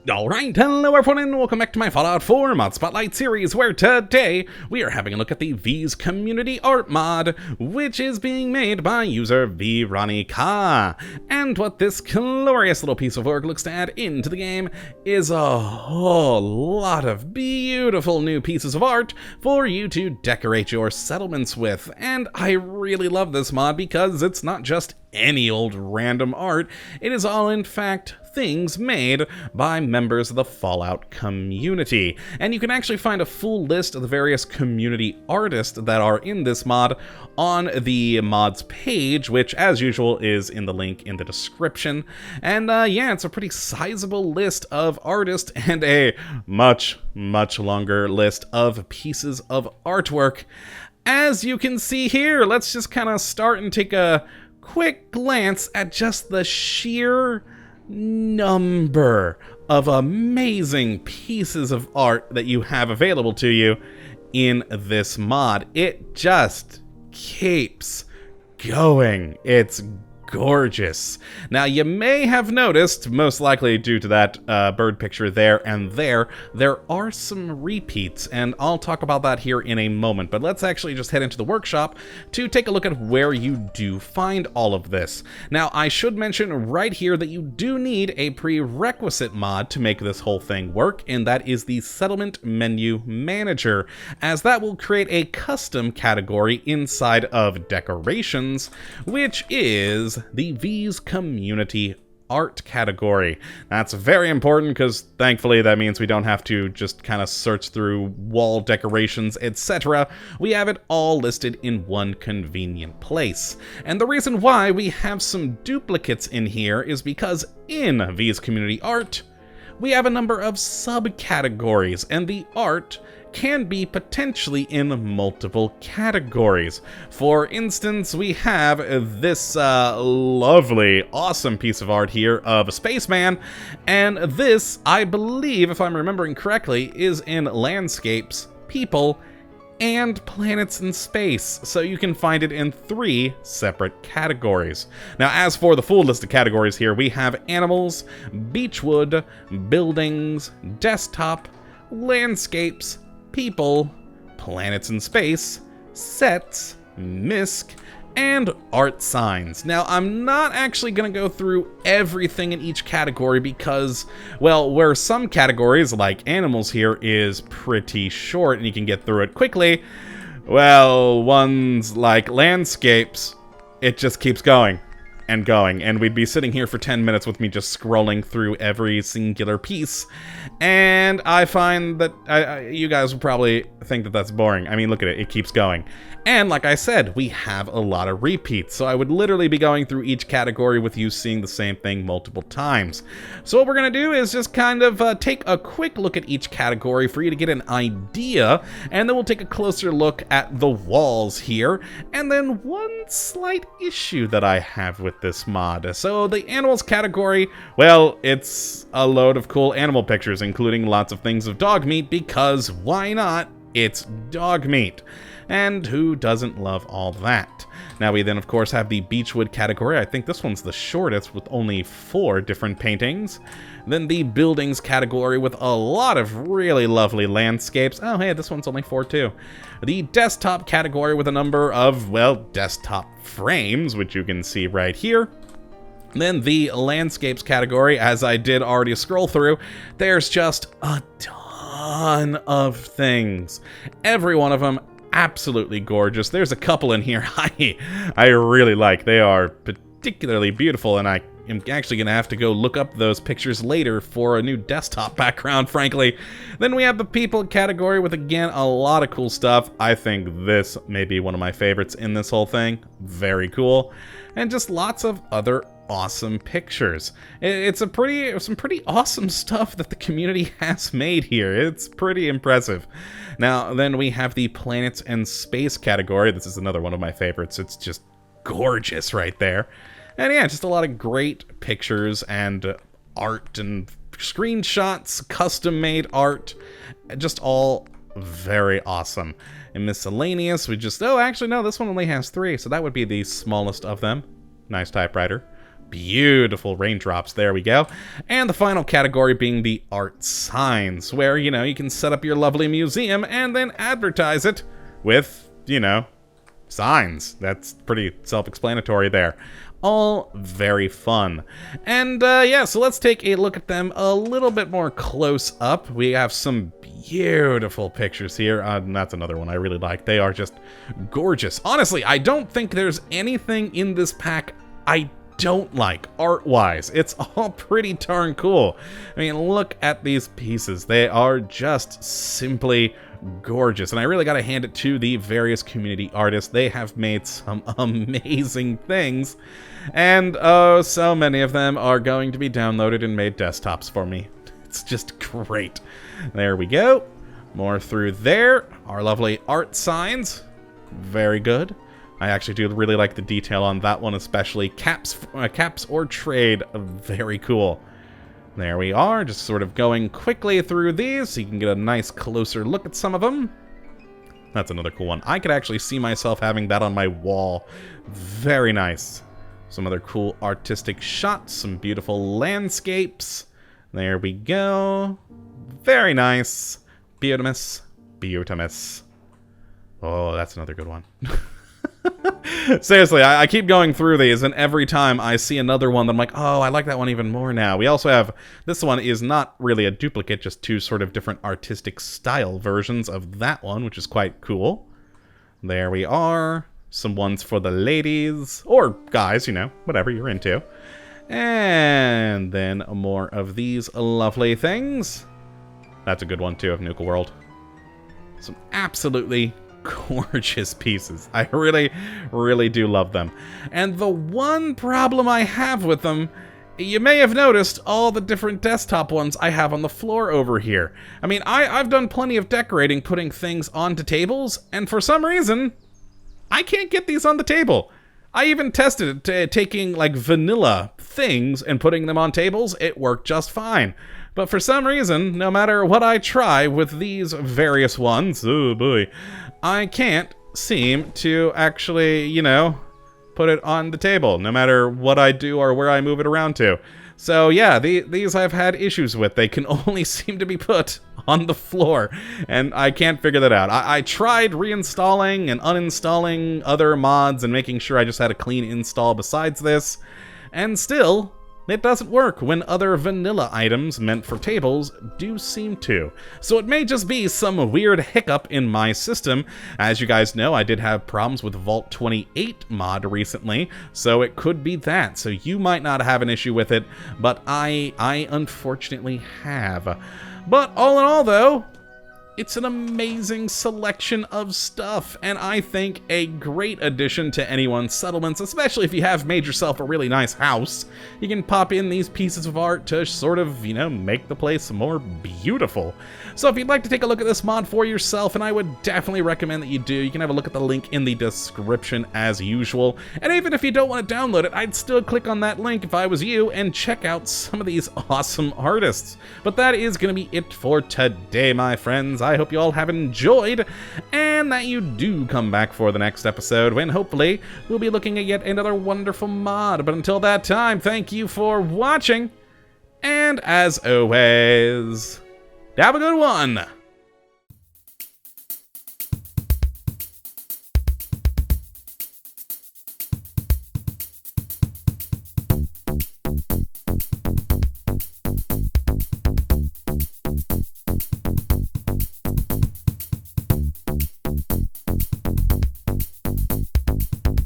Alright, hello everyone and welcome back to my Fallout 4 Mod Spotlight series, where today we are having a look at the V's Community Art mod, which is being made by user Veronica. And what this glorious little piece of work looks to add into the game is a whole lot of beautiful new pieces of art for you to decorate your settlements with. And I really love this mod because it's not just any old random art, it is all in fact things made by members of the Fallout community. And you can actually find a full list of the various community artists that are in this mod on the mods page, which as usual is in the link in the description. And yeah, it's a pretty sizable list of artists and a much longer list of pieces of artwork. As you can see here, let's just kind of start and take a quick glance at just the sheer number of amazing pieces of art that you have available to you in this mod. It just keeps going. It's gorgeous. Now, you may have noticed, most likely due to that bird picture there and there are some repeats, and I'll talk about that here in a moment. But let's actually just head into the workshop to take a look at where you do find all of this. Now, I should mention right here that you do need a prerequisite mod to make this whole thing work, and that is the Settlement Menu Manager, as that will create a custom category inside of Decorations, which is the V's Community Art category. That's very important because thankfully that means we don't have to just kind of search through wall decorations, etc. We have it all listed in one convenient place. And the reason why we have some duplicates in here is because in V's Community Art, we have a number of subcategories, and the art can be potentially in multiple categories. For instance, we have this lovely, awesome piece of art here of a spaceman, and this, I believe, if I'm remembering correctly, is in landscapes, people, and planets in space, so you can find it in 3 separate categories. Now, as for the full list of categories here, we have animals, beechwood, buildings, desktop, landscapes, people, planets in space, sets, misc, and art signs. Now, I'm not actually going to go through everything in each category because, well, where some categories, like animals here, is pretty short and you can get through it quickly, well, ones like landscapes, it just keeps going and going, and we'd be sitting here for 10 minutes with me just scrolling through every singular piece, and I find that you guys will probably think that that's boring. I mean, look at it, it keeps going. And like I said, we have a lot of repeats, so I would literally be going through each category with you seeing the same thing multiple times. So what we're going to do is just kind of take a quick look at each category for you to get an idea, and then we'll take a closer look at the walls here, and then one slight issue that I have with this mod. So the animals category, well, it's a load of cool animal pictures, including lots of things of dog meat, because why not? It's dog meat. And who doesn't love all that? Now we then of course have the beechwood category. I think this one's the shortest with only 4 different paintings. Then the buildings category with a lot of really lovely landscapes. Oh hey, this one's only 4 too. The desktop category with a number of, well, desktop frames, which you can see right here. Then the landscapes category, as I did already scroll through, there's just a ton of things. Every one of them absolutely gorgeous. There's a couple in here I really like. They are particularly beautiful, and I am actually going to have to go look up those pictures later for a new desktop background, frankly. Then we have the people category with, again, a lot of cool stuff. I think this may be one of my favorites in this whole thing. Very cool. And just lots of other awesome pictures. It's some pretty awesome stuff that the community has made here. It's pretty impressive. Now, then we have the planets and space category. This is another one of my favorites. It's just gorgeous right there. And yeah, just a lot of great pictures and art and screenshots, custom-made art, just all very awesome. And miscellaneous, we just, oh, actually, no, this one only has 3, so that would be the smallest of them. Nice typewriter. beautiful raindrops. There we go. And the final category being the art signs, where, you know, you can set up your lovely museum and then advertise it with, you know, signs. That's pretty self-explanatory there. All very fun. And yeah, so let's take a look at them a little bit more close up. We have some beautiful pictures here. And that's another one I really like. They are just gorgeous. Honestly, I don't think there's anything in this pack I don't like art-wise. It's all pretty darn cool. I mean, look at these pieces. They are just simply gorgeous, and I really gotta hand it to the various community artists. They have made some amazing things, and oh, so many of them are going to be downloaded and made desktops for me. It's just great. There we go. More through there. Our lovely art signs. Very good. I actually do really like the detail on that one, especially caps or trade. Very cool. There we are, just sort of going quickly through these so you can get a nice closer look at some of them. That's another cool one. I could actually see myself having that on my wall. Very nice. Some other cool artistic shots, some beautiful landscapes. There we go. Very nice. Beautimus. Beautimus. Oh, that's another good one. Seriously, I keep going through these, and every time I see another one, I'm like, oh, I like that one even more now. We also have, this one is not really a duplicate, just two sort of different artistic style versions of that one, which is quite cool. There we are. Some ones for the ladies, or guys, you know, whatever you're into. And then more of these lovely things. That's a good one, too, of Nuka World. Some absolutely gorgeous pieces. I really, really do love them. And the one problem I have with them, you may have noticed all the different desktop ones I have on the floor over here. I mean, I've done plenty of decorating, putting things onto tables, and for some reason, I can't get these on the table. I even tested it, taking like vanilla things and putting them on tables. It worked just fine. But for some reason, no matter what I try with these various ones, oh boy, I can't seem to actually, you know, put it on the table, no matter what I do or where I move it around to. So yeah, these I've had issues with. They can only seem to be put on the floor, and I can't figure that out. I tried reinstalling and uninstalling other mods and making sure I just had a clean install besides this, and still, it doesn't work when other vanilla items meant for tables do seem to. So it may just be some weird hiccup in my system. As you guys know, I did have problems with Vault 28 mod recently, so it could be that. So you might not have an issue with it, but I unfortunately have. But all in all, though, it's an amazing selection of stuff, and I think a great addition to anyone's settlements, especially if you have made yourself a really nice house. You can pop in these pieces of art to sort of, you know, make the place more beautiful. So if you'd like to take a look at this mod for yourself, and I would definitely recommend that you do, you can have a look at the link in the description as usual. And even if you don't want to download it, I'd still click on that link if I was you and check out some of these awesome artists. But that is going to be it for today, my friends. I hope you all have enjoyed, and that you do come back for the next episode, when hopefully we'll be looking at yet another wonderful mod. But until that time, thank you for watching, and as always, have a good one!